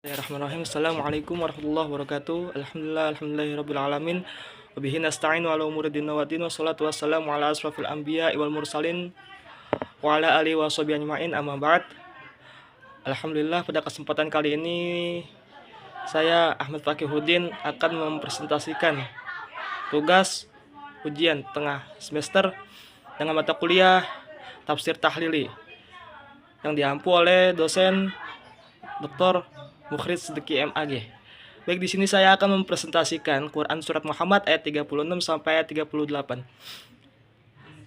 Bismillahirrahmanirrahim. Assalamualaikum warahmatullahi wabarakatuh. Alhamdulillahirabbil alamin. Wabihi nasta'inu ala umuri din wa din. Wassalatu wassalamu ala asrofil anbiya wal mursalin wa ala alihi washabihi ajmain. Amma ba'd. Alhamdulillah, pada kesempatan kali ini saya Ahmad Fakihuddin akan mempresentasikan tugas ujian tengah semester dengan mata kuliah tafsir tahlili yang diampu oleh dosen Dr. Mukhrid Siddiqi MAG. Baik, di sini saya akan mempresentasikan Quran surat Muhammad ayat 36 sampai ayat 38.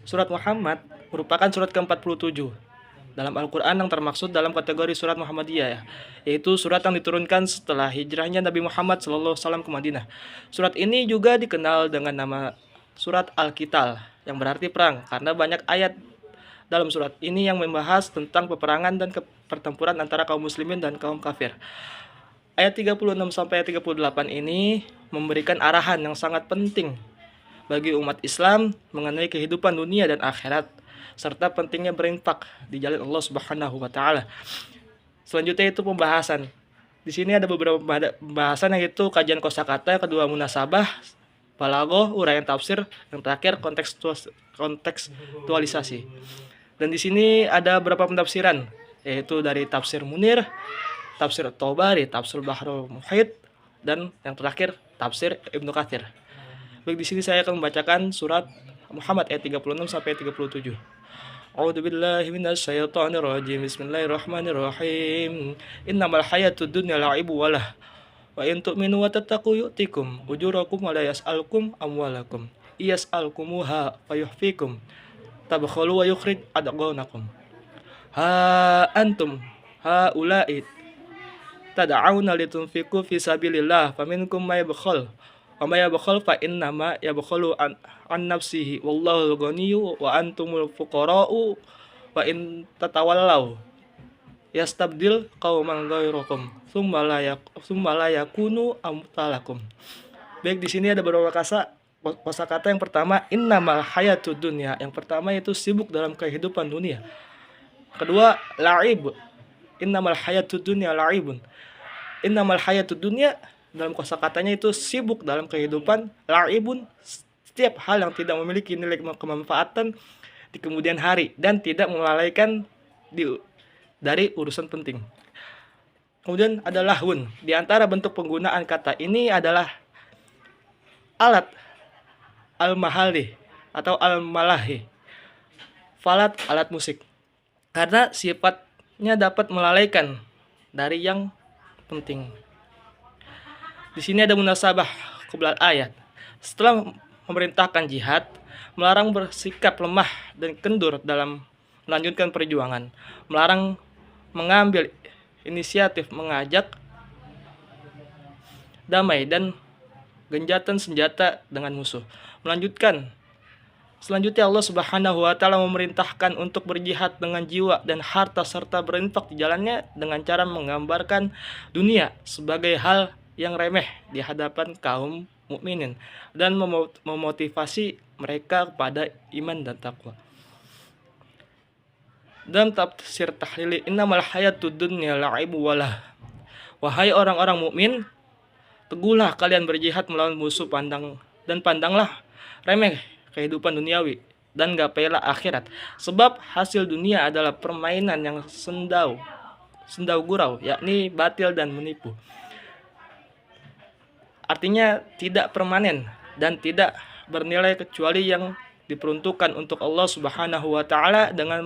Surat Muhammad merupakan surat ke-47 dalam Al-Quran yang termaksud dalam kategori surat Muhammadiyah, yaitu surat yang diturunkan setelah hijrahnya Nabi Muhammad SAW ke Madinah. Surat ini juga dikenal dengan nama surat Al-Qital, yang berarti perang, karena banyak ayat dalam surat ini yang membahas tentang peperangan dan pertempuran antara kaum muslimin dan kaum kafir. Ayat 36 sampai ayat 38 ini memberikan arahan yang sangat penting bagi umat Islam mengenai kehidupan dunia dan akhirat, serta pentingnya berinfak di jalan Allah Subhanahu wa taala. Selanjutnya itu pembahasan. Di sini ada beberapa pembahasan, yaitu kajian kosakata, kedua munasabah, balaghah, uraian tafsir, yang terakhir kontekstualisasi. Dan di sini ada beberapa pentafsiran, yaitu dari tafsir Munir, tafsir Tabari, tafsir Bahrul Muhit, dan yang terakhir tafsir Ibnu Katsir. Baik, di sini saya akan membacakan surat Muhammad ayat 36 sampai 37. A'udzubillahi minasyaitonirrajim. Bismillahirrahmanirrahim. Innamal hayatud dunya la'ibu walah. Wa in tu'minu wa tattaqu yu'tikum ujurakum wa la yas'alkum amwalakum. Iyas'alkumuha fayuhfikum. Tabkhalu wa yukhrij adghanakum. Ha antum haula'i tad'auna litunfiqu fi sabilillah faminkum may yabkhal wa may yabkhal fa innama yabkhalu an nafsihi wallahu al-ghaniyyu wa antumul fuqara'u wa in tatawallaw yastabdil qauman ghairakum tsumma la yakunu amsalakum. Baik, di sini ada beberapa kosakata. Yang pertama, innamal hayatud dunya. Yang pertama itu sibuk dalam kehidupan dunia. Kedua, la'ib. Innamal hayatud dunya la'ibun. Innamal hayatud dunya dalam kosakatanya itu sibuk dalam kehidupan, la'ibun setiap hal yang tidak memiliki nilai kemanfaatan di kemudian hari dan tidak melalaikan dari urusan penting. Kemudian ada lahun. Di antara bentuk penggunaan kata ini adalah alat al-mahali atau al-malahi. Falat, alat musik. Karena sifatnya dapat melalaikan dari yang penting. Di sini ada munasabah qiblat ayat. Setelah memerintahkan jihad, melarang bersikap lemah dan kendur dalam melanjutkan perjuangan, melarang mengambil inisiatif mengajak damai dan genjatan senjata dengan musuh. Selanjutnya Allah Subhanahu wa taala memerintahkan untuk berjihad dengan jiwa dan harta serta berinfak di jalannya dengan cara menggambarkan dunia sebagai hal yang remeh di hadapan kaum mukminin dan memotivasi mereka kepada iman dan takwa. Dalam tafsir tahlili, innamal hayatud dunya la'ibu walah. Wahai orang-orang mukmin, teguhlah kalian berjihad melawan musuh, pandanglah remeh kehidupan duniawi dan gapailah akhirat, sebab hasil dunia adalah permainan yang sendau gurau, yakni batil dan menipu. Artinya tidak permanen dan tidak bernilai kecuali yang diperuntukkan untuk Allah Subhanahu wa taala dengan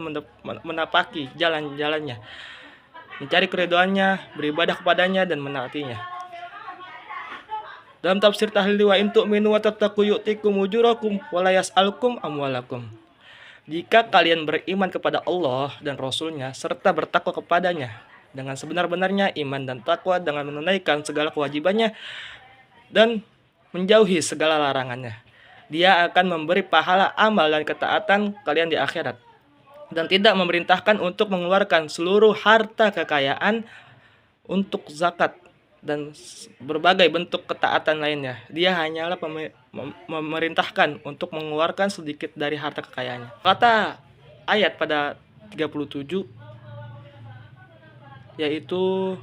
menapaki jalan-jalannya, mencari keridhaannya, beribadah kepadanya dan menaatinya. Dalam tafsir tahlil, wa in tu'minu wa tattaqu yu'tikum ujurakum wa la yas'alkum amwalakum. Jika kalian beriman kepada Allah dan Rasulnya serta bertakwa kepadanya dengan sebenar-benarnya iman dan takwa, dengan menunaikan segala kewajibannya dan menjauhi segala larangannya, Dia akan memberi pahala amal dan ketaatan kalian di akhirat, dan tidak memerintahkan untuk mengeluarkan seluruh harta kekayaan untuk zakat dan berbagai bentuk ketaatan lainnya. Dia hanyalah memerintahkan untuk mengeluarkan sedikit dari harta kekayaannya. Kata ayat pada 37 yaitu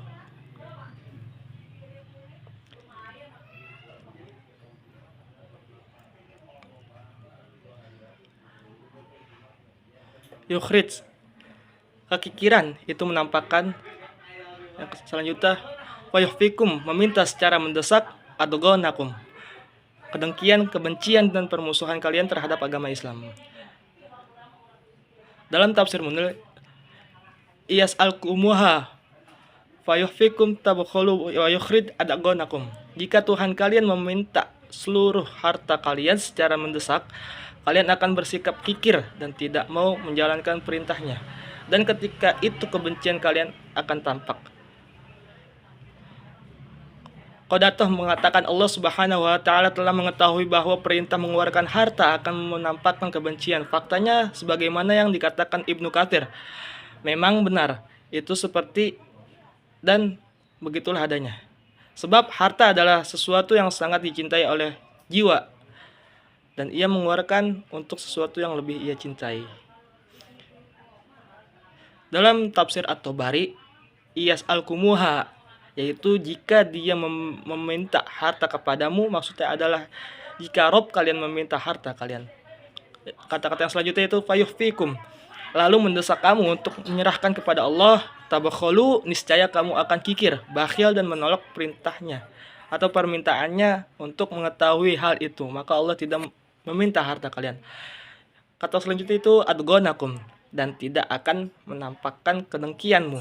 yukhrij. Kekikiran itu menampakkan. Yang selanjutnya, wa yuhfikum, meminta secara mendesak, adghanakum, kedengkian, kebencian dan permusuhan kalian terhadap agama Islam. Dalam tafsir Munir, iyas al-kumuha fayuhfikum tabkhulu wa yukhrij adghanakum. Jika Tuhan kalian meminta seluruh harta kalian secara mendesak, kalian akan bersikap kikir dan tidak mau menjalankan perintahnya. Dan ketika itu kebencian kalian akan tampak. Qadatoh mengatakan Allah Subhanahu wa taala telah mengetahui bahwa perintah mengeluarkan harta akan menampakkan kebencian. Faktanya sebagaimana yang dikatakan Ibnu Katsir. Memang benar, itu seperti dan begitulah adanya. Sebab harta adalah sesuatu yang sangat dicintai oleh jiwa dan ia mengeluarkan untuk sesuatu yang lebih ia cintai. Dalam tafsir At-Tabari, iyas al-kumuha, yaitu jika dia meminta harta kepadamu, maksudnya adalah jika Rob kalian meminta harta kalian. Kata-kata yang selanjutnya itu fayuhfikum, lalu mendesak kamu untuk menyerahkan kepada Allah, tabakhulu, niscaya kamu akan kikir, bakhil dan menolak perintahnya atau permintaannya untuk mengetahui hal itu, maka Allah tidak meminta harta kalian. Kata selanjutnya itu adghanakum, dan tidak akan menampakkan kedengkianmu.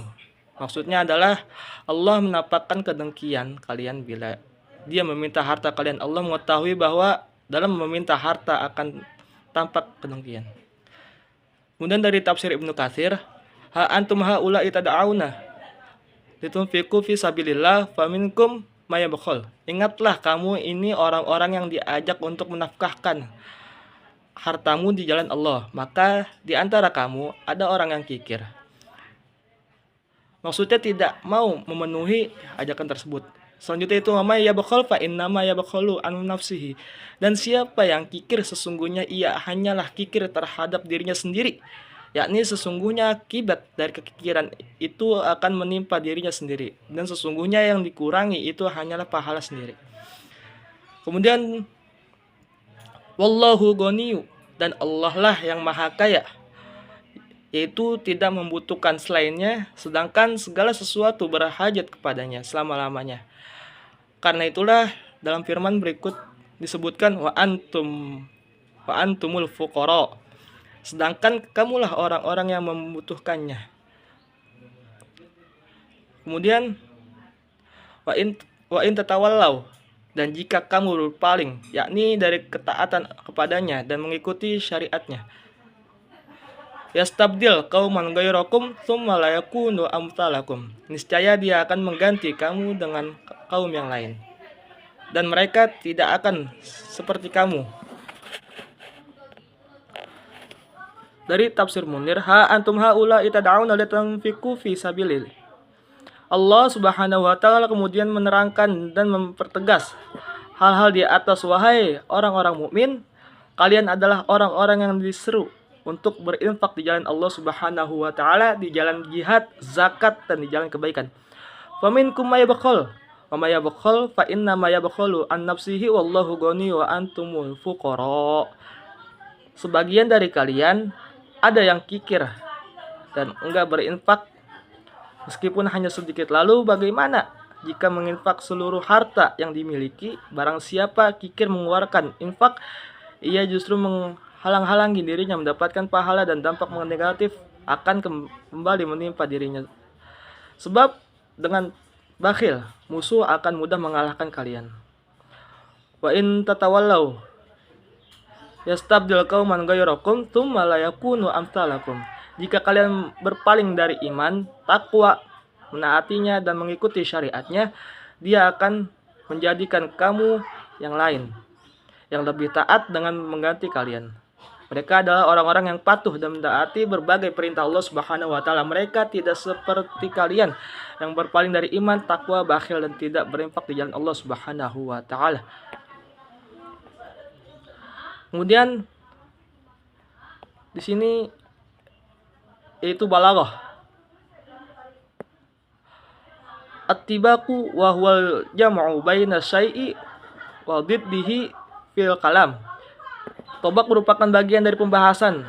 Maksudnya adalah Allah menampakkan kedengkian kalian bila dia meminta harta kalian. Allah mengetahui bahwa dalam meminta harta akan tampak kedengkian. Kemudian dari tafsir Ibnu Katsir, ha antum haula'i tad'auna litunfiqu fi sabilillah faminkum may yabkhul. Ingatlah kamu ini orang-orang yang diajak untuk menafkahkan hartamu di jalan Allah, maka di antara kamu ada orang yang kikir. Maksudnya tidak mau memenuhi ajakan tersebut. Selanjutnya itu may yabkhul fa innama yabkhulu an nafsihi. Dan siapa yang kikir sesungguhnya ia hanyalah kikir terhadap dirinya sendiri. Yakni sesungguhnya akibat dari kekikiran itu akan menimpa dirinya sendiri, dan sesungguhnya yang dikurangi itu hanyalah pahala sendiri. Kemudian wallahu ghaniyyu, dan Allah lah yang maha kaya, yaitu tidak membutuhkan selainnya, sedangkan segala sesuatu berhajat kepadanya selama-lamanya. Karena itulah dalam firman berikut disebutkan wa antumul fuqara, sedangkan kamulah orang-orang yang membutuhkannya. Kemudian wa in tatawallau, dan jika kamu berpaling, yakni dari ketaatan kepadanya dan mengikuti syariatnya, yastabdil qauman ghairakum tsumma la yakunu amsalakum, niscaya dia akan mengganti kamu dengan kaum yang lain dan mereka tidak akan seperti kamu. Dari tafsir Munir, ha antum haula itad'auna litunfiqu fi sabilillah. Allah Subhanahu wa taala kemudian menerangkan dan mempertegas hal-hal di atas. Wahai orang-orang mukmin, kalian adalah orang-orang yang diseru untuk berinfak di jalan Allah Subhanahu wa taala, di jalan jihad, zakat dan di jalan kebaikan. Faminkum may yabkhul wa may yabkhul fa inna may yabkhulu an nafsihi wallahu ghani wa antumul fuqara. Sebagian dari kalian ada yang kikir dan enggak berinfak meskipun hanya sedikit. Lalu bagaimana jika menginfak seluruh harta yang dimiliki? Barang siapa kikir mengeluarkan infak, ia justru menghalang-halangi dirinya mendapatkan pahala dan dampak negatif akan kembali menimpa dirinya. Sebab dengan bakhil, musuh akan mudah mengalahkan kalian. Wa in tatawallau yastabdil qauman ghairakum tsumma la yakunu amsalakum. Jika kalian berpaling dari iman, takwa, menaatinya dan mengikuti syariatnya, dia akan menjadikan kamu yang lain yang lebih taat dengan mengganti kalian. Mereka adalah orang-orang yang patuh dan mentaati berbagai perintah Allah Subhanahu wa taala. Mereka tidak seperti kalian yang berpaling dari iman, takwa, bakhil dan tidak berinfak di jalan Allah Subhanahu wa taala. Kemudian di sini yaitu balaghah. At-tibaqu wa huwal jam'u baina syai'i wa diddihi fil kalam. Tobak merupakan bagian dari pembahasan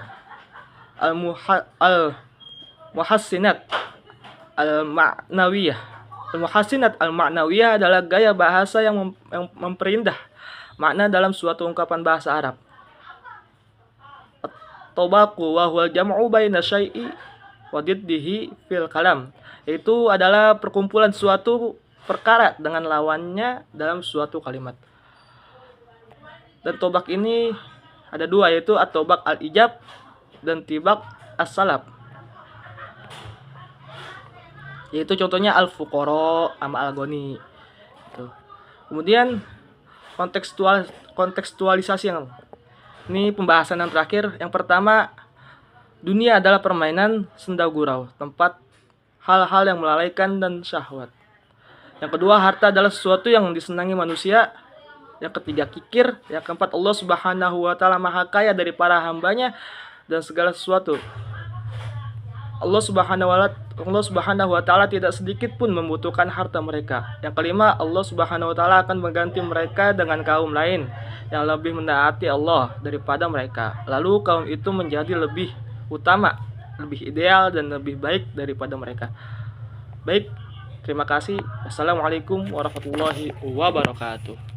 al-muhassinat al-ma'nawiyah. Al-muhassinat al-ma'nawiyah adalah gaya bahasa yang memperindah makna dalam suatu ungkapan bahasa Arab. At-tabaqu wa huwa jam'u baina syai'i wa diddihi fil kalam. Itu adalah perkumpulan suatu perkara dengan lawannya dalam suatu kalimat. Dan tobak ini ada dua, yaitu at-tobak al-ijab dan tibak as-salab. Yaitu contohnya al-fuqara sama al-ghani. Gitu. Kemudian kontekstualisasi yang ini pembahasan yang terakhir. Yang pertama, dunia adalah permainan senda gurau, tempat hal-hal yang melalaikan dan syahwat. Yang kedua, harta adalah sesuatu yang disenangi manusia. Yang ketiga, kikir. Yang keempat, Allah Subhanahu wa taala maha kaya dari para hambanya dan segala sesuatu. Allah Subhanahu wa taala tidak sedikit pun membutuhkan harta mereka. Yang kelima, Allah Subhanahu wa taala akan mengganti mereka dengan kaum lain yang lebih menaati Allah daripada mereka. Lalu kaum itu menjadi lebih utama, lebih ideal dan lebih baik daripada mereka. Baik, terima kasih. Wassalamualaikum warahmatullahi wabarakatuh.